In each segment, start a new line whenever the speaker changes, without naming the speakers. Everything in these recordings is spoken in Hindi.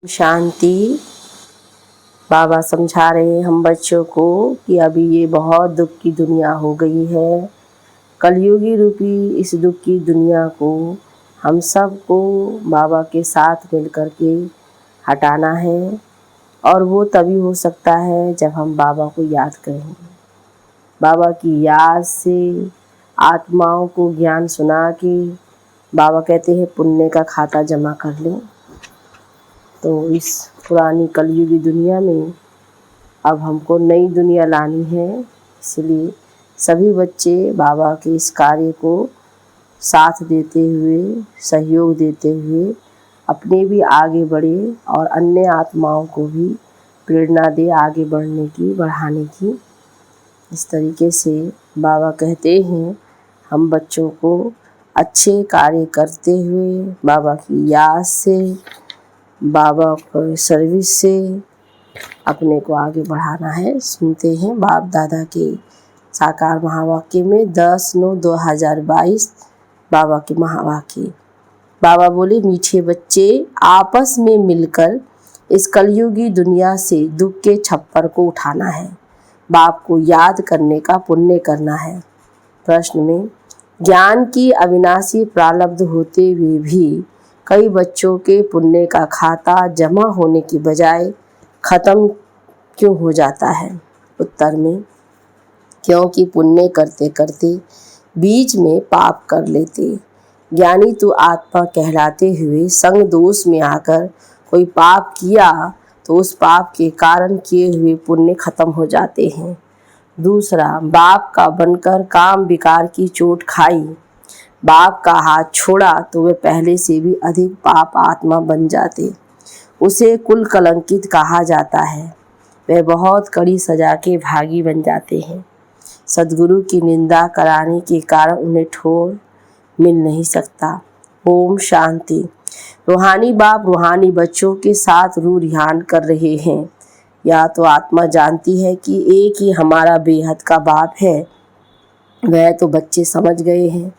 शांति। बाबा समझा रहे हैं हम बच्चों को कि अभी ये बहुत दुख की दुनिया हो गई है। कलयुगी रूपी इस दुख की दुनिया को हम सबको बाबा के साथ मिल कर के हटाना है, और वो तभी हो सकता है जब हम बाबा को याद करेंगे। बाबा की याद से आत्माओं को ज्ञान सुना के बाबा कहते हैं पुण्य का खाता जमा कर लें। तो इस पुरानी कलयुगी दुनिया में अब हमको नई दुनिया लानी है, इसलिए सभी बच्चे बाबा के इस कार्य को साथ देते हुए, सहयोग देते हुए अपने भी आगे बढ़े और अन्य आत्माओं को भी प्रेरणा दे आगे बढ़ाने की। इस तरीके से बाबा कहते हैं हम बच्चों को अच्छे कार्य करते हुए बाबा की याद से, बाबा को सर्विस से अपने को आगे बढ़ाना है। सुनते हैं बाप दादा के साकार महावाक्य में 10/9/2022 बाबा के महावाक्य। बाबा बोले, मीठे बच्चे आपस में मिलकर इस कलयुगी दुनिया से दुख के छप्पर को उठाना है। बाप को याद करने का पुण्य करना है। प्रश्न में, ज्ञान की अविनाशी प्रारब्ध होते हुए भी कई बच्चों के पुण्य का खाता जमा होने की बजाय खत्म क्यों हो जाता है? उत्तर में, क्योंकि पुण्य करते करते बीच में पाप कर लेते। ज्ञानी तो आत्मा कहलाते हुए संग दोष में आकर कोई पाप किया तो उस पाप के कारण किए हुए पुण्य खत्म हो जाते हैं। दूसरा, बाप का बनकर काम विकार की चोट खाई, बाप का हाथ छोड़ा तो वे पहले से भी अधिक पाप आत्मा बन जाते। उसे कुल कलंकित कहा जाता है। वे बहुत कड़ी सजा के भागी बन जाते हैं। सद्गुरु की निंदा कराने के कारण उन्हें ठोर मिल नहीं सकता। ओम शांति। रूहानी बाप रूहानी बच्चों के साथ रूह रिहान कर रहे हैं। या तो आत्मा जानती है कि एक ही हमारा बेहद का बाप है, वह तो बच्चे समझ गए हैं।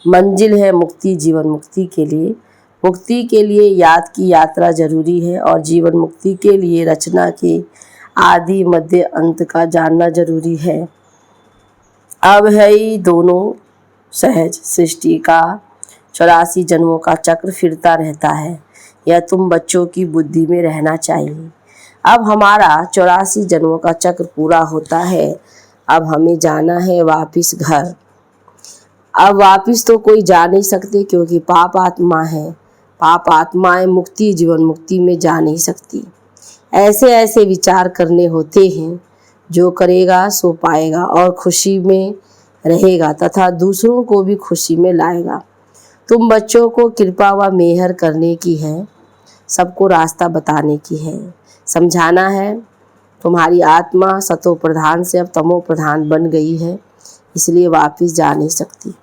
मंजिल है मुक्ति, जीवन मुक्ति के लिए। मुक्ति के लिए याद की यात्रा जरूरी है और जीवन मुक्ति के लिए रचना के आदि मध्य अंत का जानना जरूरी है। अब है ही दोनों सहज। सृष्टि का 84 जन्मों का चक्र फिरता रहता है, यह तुम बच्चों की बुद्धि में रहना चाहिए। अब हमारा 84 जन्मों का चक्र पूरा होता है। अब हमें जाना है वापिस घर। अब वापिस तो कोई जा नहीं सकते, क्योंकि पाप आत्मा है। पाप आत्माएं मुक्ति जीवन मुक्ति में जा नहीं सकती। ऐसे ऐसे विचार करने होते हैं, जो करेगा सो पाएगा और खुशी में रहेगा तथा दूसरों को भी खुशी में लाएगा। तुम बच्चों को कृपा व मेहर करने की है, सबको रास्ता बताने की है, समझाना है। तुम्हारी आत्मा सतो प्रधान से अब तमो प्रधान बन गई है, इसलिए वापिस जा नहीं सकती।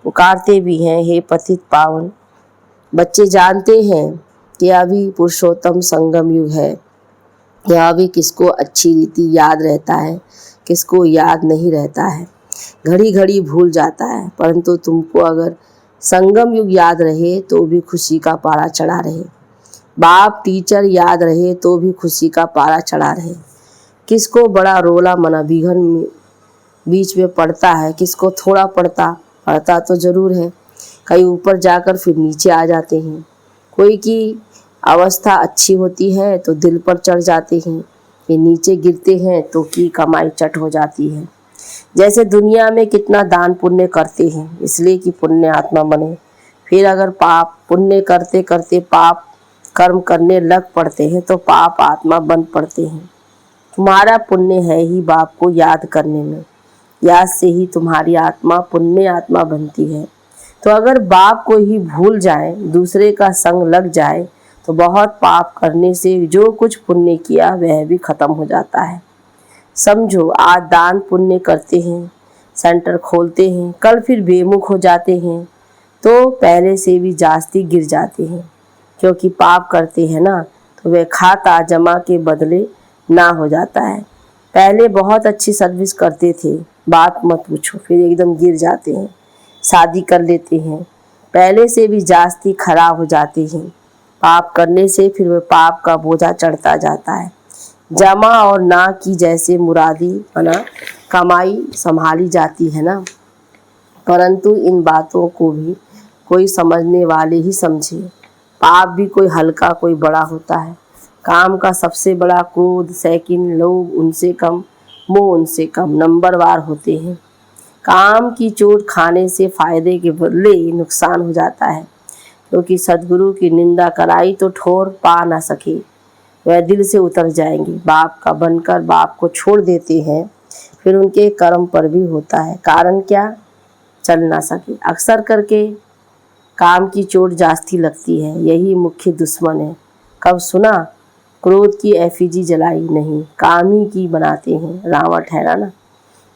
पुकारते भी हैं, हे पतित पावन। बच्चे जानते हैं कि अभी पुरुषोत्तम संगम युग है। यह भी किसको अच्छी रीति याद रहता है, किसको याद नहीं रहता है, घड़ी घड़ी भूल जाता है। परंतु तुमको अगर संगम युग याद रहे तो भी खुशी का पारा चढ़ा रहे, बाप टीचर याद रहे तो भी खुशी का पारा चढ़ा रहे। किसको बड़ा रोला मना विघन में बीच में पड़ता है, किसको थोड़ा पड़ता तो जरूर है। कई ऊपर जाकर फिर नीचे आ जाते हैं। कोई की अवस्था अच्छी होती है तो दिल पर चढ़ जाते हैं, ये नीचे गिरते हैं तो की कमाई चट हो जाती है। जैसे दुनिया में कितना दान पुण्य करते हैं इसलिए कि पुण्य आत्मा बने, फिर अगर पाप पुण्य करते करते पाप कर्म करने लग पड़ते हैं तो पाप आत्मा बन पड़ते हैं। तुम्हारा पुण्य है ही बाप को याद करने में, याद से ही तुम्हारी आत्मा पुण्य आत्मा बनती है। तो अगर बाप को ही भूल जाए, दूसरे का संग लग जाए, तो बहुत पाप करने से जो कुछ पुण्य किया वह भी खत्म हो जाता है। समझो, आज दान पुण्य करते हैं, सेंटर खोलते हैं, कल फिर बेमुख हो जाते हैं तो पहले से भी जास्ती गिर जाते हैं, क्योंकि पाप करते हैं ना, तो वह खाता जमा के बदले ना हो जाता है। पहले बहुत अच्छी सर्विस करते थे, बात मत पूछो, फिर एकदम गिर जाते हैं। शादी कर लेते हैं, पहले से भी जास्ती खराब हो जाते हैं। पाप करने से फिर वह पाप का बोझा चढ़ता जाता है। जमा और ना की जैसे मुरादी है ना, कमाई संभाली जाती है ना, परंतु इन बातों को भी कोई समझने वाले ही समझे। पाप भी कोई हल्का कोई बड़ा होता है। काम का सबसे बड़ा क्रोध, सेकंड लोभ उनसे कम, मोह उनसे कम नंबरवार होते हैं। काम की चोट खाने से फायदे के बदले नुकसान हो जाता है, क्योंकि सद्गुरु की निंदा कराई तो ठोर पा ना सके, वह दिल से उतर जाएंगे। बाप का बनकर बाप को छोड़ देते हैं, फिर उनके कर्म पर भी होता है। कारण क्या? चल ना सके। अक्सर करके काम की चोट जास्ती लगती है, यही मुख्य दुश्मन है। कब सुना? क्रोध की एफिजी जलाई नहीं, काम ही की बनाते हैं। रावण ठहरा ना।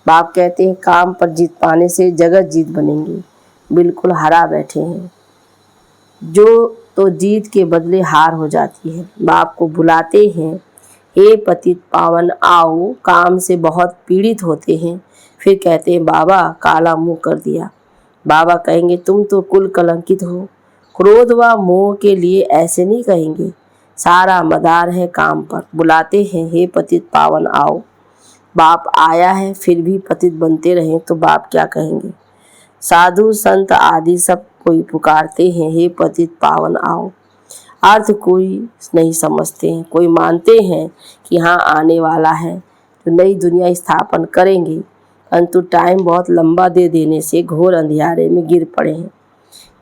बाप कहते हैं काम पर जीत पाने से जगत जीत बनेंगे। बिल्कुल हरा बैठे हैं, जो तो जीत के बदले हार हो जाती है। बाप को बुलाते हैं, हे पतित पावन आओ। काम से बहुत पीड़ित होते हैं, फिर कहते हैं बाबा काला मुंह कर दिया। बाबा कहेंगे तुम तो कुल कलंकित हो। क्रोध व मोह के लिए ऐसे नहीं कहेंगे, सारा मदार है काम पर। बुलाते हैं, हे पतित पावन आओ। बाप आया है फिर भी पतित बनते रहें तो बाप क्या कहेंगे? साधु संत आदि सब कोई पुकारते हैं, हे पतित पावन आओ। अर्थ कोई नहीं समझते हैं। कोई मानते हैं कि हाँ आने वाला है तो नई दुनिया स्थापन करेंगे, परंतु टाइम बहुत लंबा दे देने से घोर अंधियारे में गिर पड़े हैं।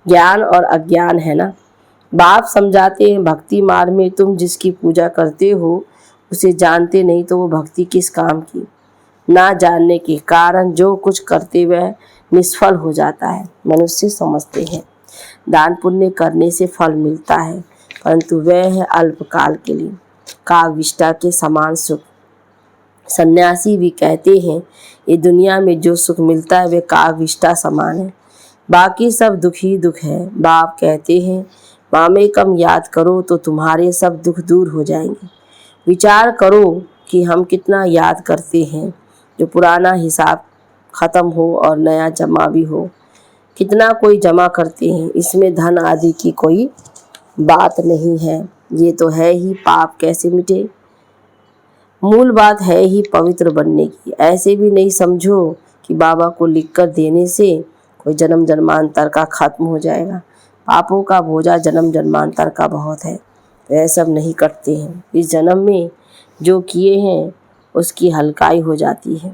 ज्ञान और अज्ञान है ना। बाप समझाते हैं भक्ति मार्ग में तुम जिसकी पूजा करते हो उसे जानते नहीं तो वो भक्ति किस काम की। ना जानने के कारण जो कुछ करते वह निष्फल हो जाता है। मनुष्य समझते हैं दान पुण्य करने से फल मिलता है, परंतु वह है अल्पकाल के लिए, कागविष्टा के समान सुख। सन्यासी भी कहते हैं ये दुनिया में जो सुख मिलता है वह कागविष्टा समान है, बाकी सब दुख ही दुख है। बाप कहते हैं मामे कम याद करो तो तुम्हारे सब दुख दूर हो जाएंगे। विचार करो कि हम कितना याद करते हैं, जो पुराना हिसाब ख़त्म हो और नया जमा भी हो। कितना कोई जमा करते हैं, इसमें धन आदि की कोई बात नहीं है। ये तो है ही पाप कैसे मिटे। मूल बात है ही पवित्र बनने की। ऐसे भी नहीं समझो कि बाबा को लिखकर देने से कोई जन्म जन्मांतर का खत्म हो जाएगा। पापों का बोझा जन्म जन्मांतर का बहुत है, वह सब नहीं कटते हैं। इस जन्म में जो किए हैं उसकी हल्काई हो जाती है,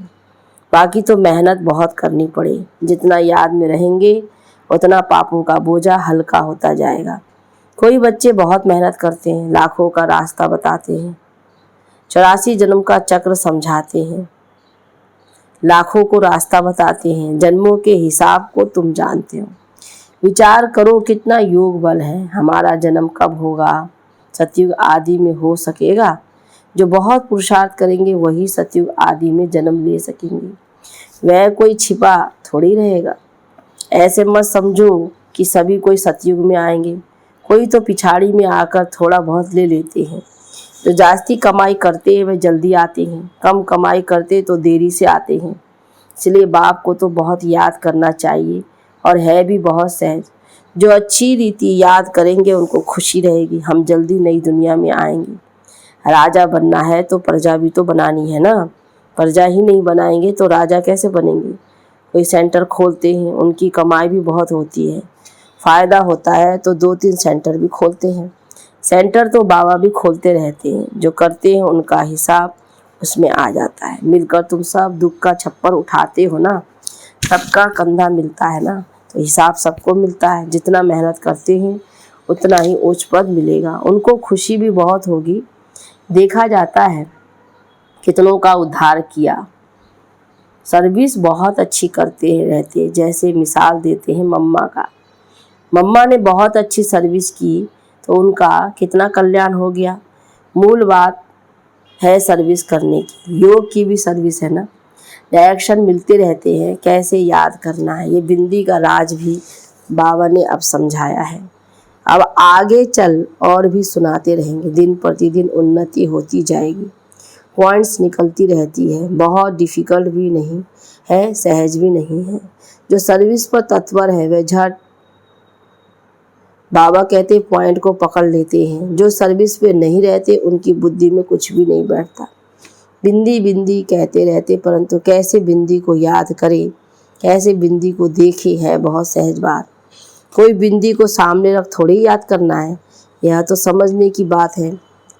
बाकी तो मेहनत बहुत करनी पड़े। जितना याद में रहेंगे उतना पापों का बोझा हल्का होता जाएगा। कोई बच्चे बहुत मेहनत करते हैं, लाखों का रास्ता बताते हैं, 84 जन्म का चक्र समझाते हैं, लाखों को रास्ता बताते हैं, जन्मों के हिसाब को तुम जानते हो। विचार करो कितना योग बल है। हमारा जन्म कब होगा? सतयुग आदि में हो सकेगा। जो बहुत पुरुषार्थ करेंगे वही सतयुग आदि में जन्म ले सकेंगे, वह कोई छिपा थोड़ी रहेगा। ऐसे मत समझो कि सभी कोई सतयुग में आएंगे, कोई तो पिछाड़ी में आकर थोड़ा बहुत ले लेते हैं। जो जास्ती कमाई करते हैं वे जल्दी आते हैं, कम कमाई करते तो देरी से आते हैं। इसलिए बाप को तो बहुत याद करना चाहिए और है भी बहुत सहज। जो अच्छी रीति याद करेंगे उनको खुशी रहेगी। हम जल्दी नई दुनिया में आएंगे। राजा बनना है तो प्रजा भी तो बनानी है ना। प्रजा ही नहीं बनाएंगे तो राजा कैसे बनेंगे। कोई सेंटर खोलते हैं, उनकी कमाई भी बहुत होती है, फ़ायदा होता है तो 2-3 सेंटर भी खोलते हैं। सेंटर तो बाबा भी खोलते रहते हैं, जो करते हैं उनका हिसाब उसमें आ जाता है। मिलकर तुम सब दुख का छप्पर उठाते हो ना, सबका कंधा मिलता है ना, तो हिसाब सबको मिलता है। जितना मेहनत करते हैं उतना ही उच्च पद मिलेगा। उनको खुशी भी बहुत होगी। देखा जाता है कितनों का उद्धार किया। सर्विस बहुत अच्छी करते रहते हैं। जैसे मिसाल देते हैं मम्मा का, मम्मा ने बहुत अच्छी सर्विस की तो उनका कितना कल्याण हो गया। मूल बात है सर्विस करने की। योग की भी सर्विस है ना। डायरेक्शन मिलते रहते हैं, कैसे याद करना है। ये बिंदी का राज भी बाबा ने अब समझाया है। अब आगे चल और भी सुनाते रहेंगे। दिन प्रतिदिन उन्नति होती जाएगी, पॉइंट्स निकलती रहती है। बहुत डिफ़िकल्ट भी नहीं है, सहज भी नहीं है। जो सर्विस पर तत्पर है वह झट बाबा कहते पॉइंट को पकड़ लेते हैं। जो सर्विस पे नहीं रहते उनकी बुद्धि में कुछ भी नहीं बैठता। बिंदी बिंदी कहते रहते, परंतु कैसे बिंदी को याद करें, कैसे बिंदी को देखे, है बहुत सहज बात। कोई बिंदी को सामने रख थोड़ी याद करना है, यह तो समझने की बात है।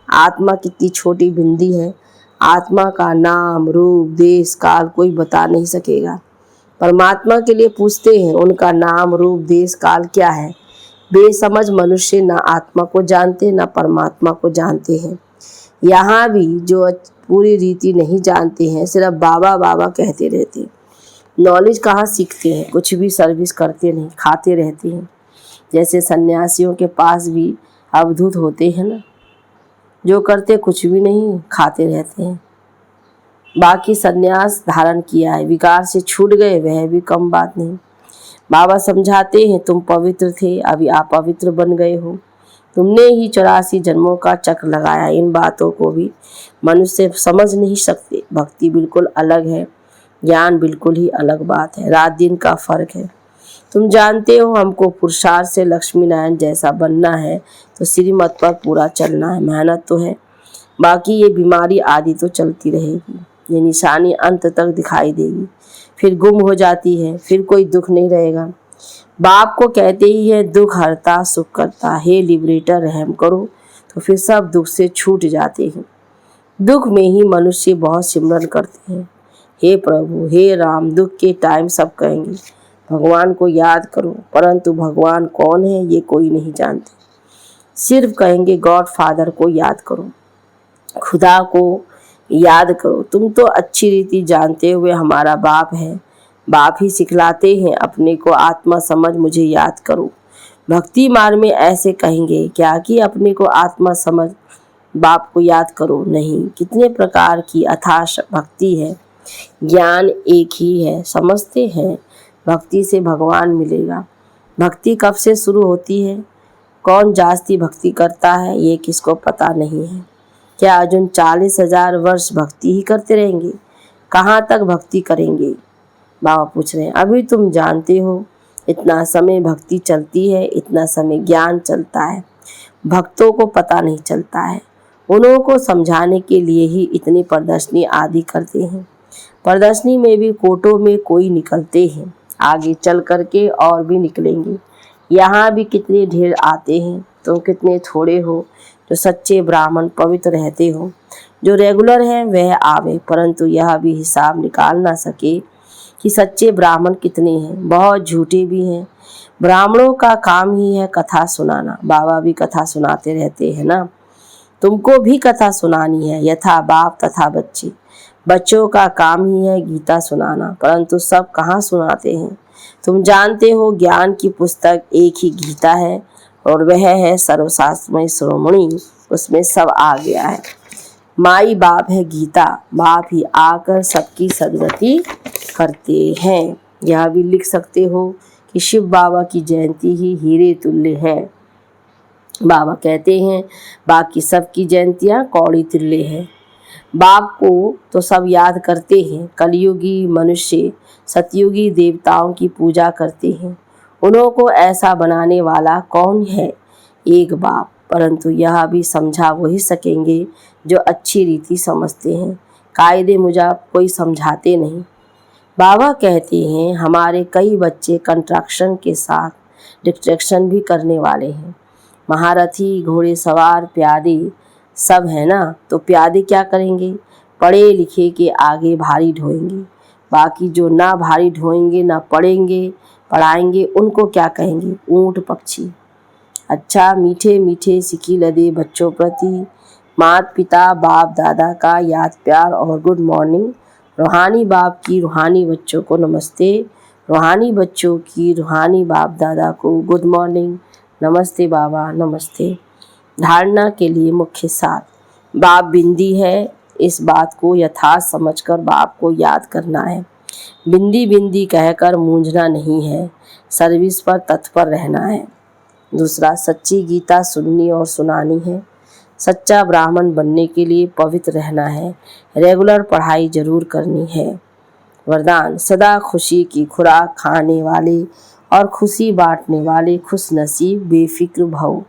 आत्मा कितनी छोटी बिंदी है, आत्मा का नाम रूप देश काल कोई बता नहीं सकेगा। परमात्मा के लिए पूछते हैं, उनका नाम रूप देश काल क्या है। बेसमझ मनुष्य न आत्मा को जानते न परमात्मा को जानते हैं। यहाँ भी जो पूरी रीति नहीं जानते हैं, सिर्फ बाबा बाबा कहते रहते हैं। नॉलेज कहाँ सीखते हैं, कुछ भी सर्विस करते नहीं, खाते रहते हैं। जैसे सन्यासियों के पास भी अवधूत होते हैं ना, जो करते कुछ भी नहीं, खाते रहते हैं। बाकी सन्यास धारण किया है, विकार से छूट गए, वह भी कम बात नहीं। बाबा समझाते हैं, तुम पवित्र थे, अभी अपवित्र बन गए हो। तुमने ही 84 जन्मों का चक्र लगाया। इन बातों को भी मनुष्य समझ नहीं सकते। भक्ति बिल्कुल अलग है, ज्ञान बिल्कुल ही अलग बात है, रात दिन का फर्क है। तुम जानते हो हमको पुरुषार्थ से लक्ष्मी नारायण जैसा बनना है, तो श्रीमत पर पूरा चलना है। मेहनत तो है, बाकी ये बीमारी आदि तो चलती रहेगी। ये निशानी अंत तक दिखाई देगी, फिर गुम हो जाती है, फिर कोई दुख नहीं रहेगा। बाप को कहते ही है, दुख हरता सुख करता, हे लिबरेटर रहम करो, तो फिर सब दुख से छूट जाते हैं। दुख में ही मनुष्य बहुत सिमरन करते हैं, हे प्रभु हे राम। दुख के टाइम सब कहेंगे भगवान को याद करो, परंतु भगवान कौन है ये कोई नहीं जानते। सिर्फ कहेंगे गॉड फादर को याद करो, खुदा को याद करो। तुम तो अच्छी रीति जानते हुए हमारा बाप है। बाप ही सिखलाते हैं अपने को आत्मा समझ मुझे याद करो। भक्ति मार्ग में ऐसे कहेंगे क्या कि अपने को आत्मा समझ बाप को याद करो, नहीं। कितने प्रकार की अथाह भक्ति है, ज्ञान एक ही है, समझते हैं भक्ति से भगवान मिलेगा। भक्ति कब से शुरू होती है, कौन जास्ती भक्ति करता है, ये किसको पता नहीं है। क्या अर्जुन 40,000 वर्ष भक्ति ही करते रहेंगे, कहाँ तक भक्ति करेंगे। बाबा पूछ रहे हैं, अभी तुम जानते हो इतना समय भक्ति चलती है, इतना समय ज्ञान चलता है। भक्तों को पता नहीं चलता है, उन्हों को समझाने के लिए ही इतनी प्रदर्शनी आदि करते हैं। प्रदर्शनी में भी कोटों में कोई निकलते हैं, आगे चल करके और भी निकलेंगे। यहाँ भी कितने ढेर आते हैं, तुम कितने थोड़े हो जो सच्चे ब्राह्मण पवित्र रहते हो। जो रेगुलर है वह आवे, परंतु यह भी हिसाब निकाल ना सके कि सच्चे ब्राह्मण कितने हैं। बहुत झूठे भी हैं। ब्राह्मणों का काम ही है कथा सुनाना। बाबा भी कथा सुनाते रहते हैं ना, तुमको भी कथा सुनानी है, यथा बाप तथा बच्चे। बच्चों का काम ही है गीता सुनाना, परंतु सब कहाँ सुनाते हैं। तुम जानते हो ज्ञान की पुस्तक एक ही गीता है, और वह है सर्वशास्त्रमय शिरोमणि, उसमें सब आ गया है। माई बाप है गीता, बाप ही आकर सबकी सदगति करते हैं। यह भी लिख सकते हो कि शिव बाबा की जयंती ही हीरे तुल्य है। बाबा कहते हैं बाकी सबकी जयंतियाँ कौड़ी तुल्य है। बाप को तो सब याद करते हैं। कलयुगी मनुष्य सतयुगी देवताओं की पूजा करते हैं। उन्हों को ऐसा बनाने वाला कौन है, एक बाप। परंतु यह भी समझा वही सकेंगे जो अच्छी रीति समझते हैं, कायदे मुजब कोई समझाते नहीं। बाबा कहते हैं हमारे कई बच्चे कंट्रैक्शन के साथ डिस्ट्रैक्शन भी करने वाले हैं। महारथी घोड़े सवार प्यादे सब है ना, तो प्यादे क्या करेंगे, पढ़े लिखे के आगे भारी ढोएंगे। बाकी जो ना भारी ढोएंगे ना पढ़ेंगे पढ़ाएंगे, उनको क्या कहेंगे, ऊँट पक्षी। अच्छा मीठे मीठे सिकी लदे बच्चों प्रति माता पिता बाप दादा का याद प्यार और गुड मॉर्निंग। रूहानी बाप की रूहानी बच्चों को नमस्ते, रूहानी बच्चों की रूहानी बाप दादा को गुड मॉर्निंग, नमस्ते बाबा नमस्ते। धारणा के लिए मुख्य साथ, बाप बिंदी है, इस बात को यथार्थ समझकर बाप को याद करना है। बिंदी बिंदी कहकर मूंझना नहीं है, सर्विस पर तत्पर रहना है। दूसरा, सच्ची गीता सुननी और सुनानी है। सच्चा ब्राह्मण बनने के लिए पवित्र रहना है, रेगुलर पढ़ाई जरूर करनी है। वरदान, सदा खुशी की खुराक खाने वाले और खुशी बांटने वाले खुश नसीब बेफिक्र भव।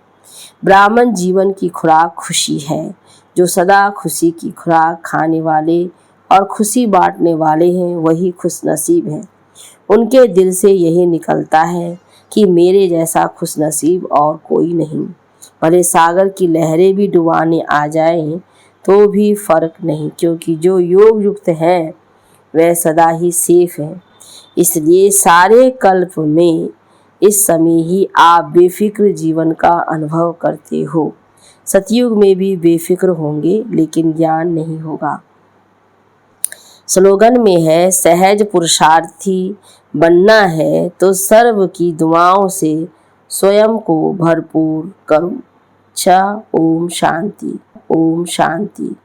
ब्राह्मण जीवन की खुराक खुशी है। जो सदा खुशी की खुराक खाने वाले और खुशी बांटने वाले हैं वही खुश नसीब हैं। उनके दिल से यही निकलता है कि मेरे जैसा खुश नसीब और कोई नहीं। भले सागर की लहरें भी डुबाने आ जाएं तो भी फर्क नहीं, क्योंकि जो योग युक्त है वह सदा ही सेफ है। इसलिए सारे कल्प में इस समय ही आप बेफिक्र जीवन का अनुभव करते हो। सतयुग में भी बेफिक्र होंगे लेकिन ज्ञान नहीं होगा। स्लोगन में है, सहज पुरुषार्थी बनना है तो सर्व की दुआओं से स्वयं को भरपूर करो। ओम शांति, ओम शांति।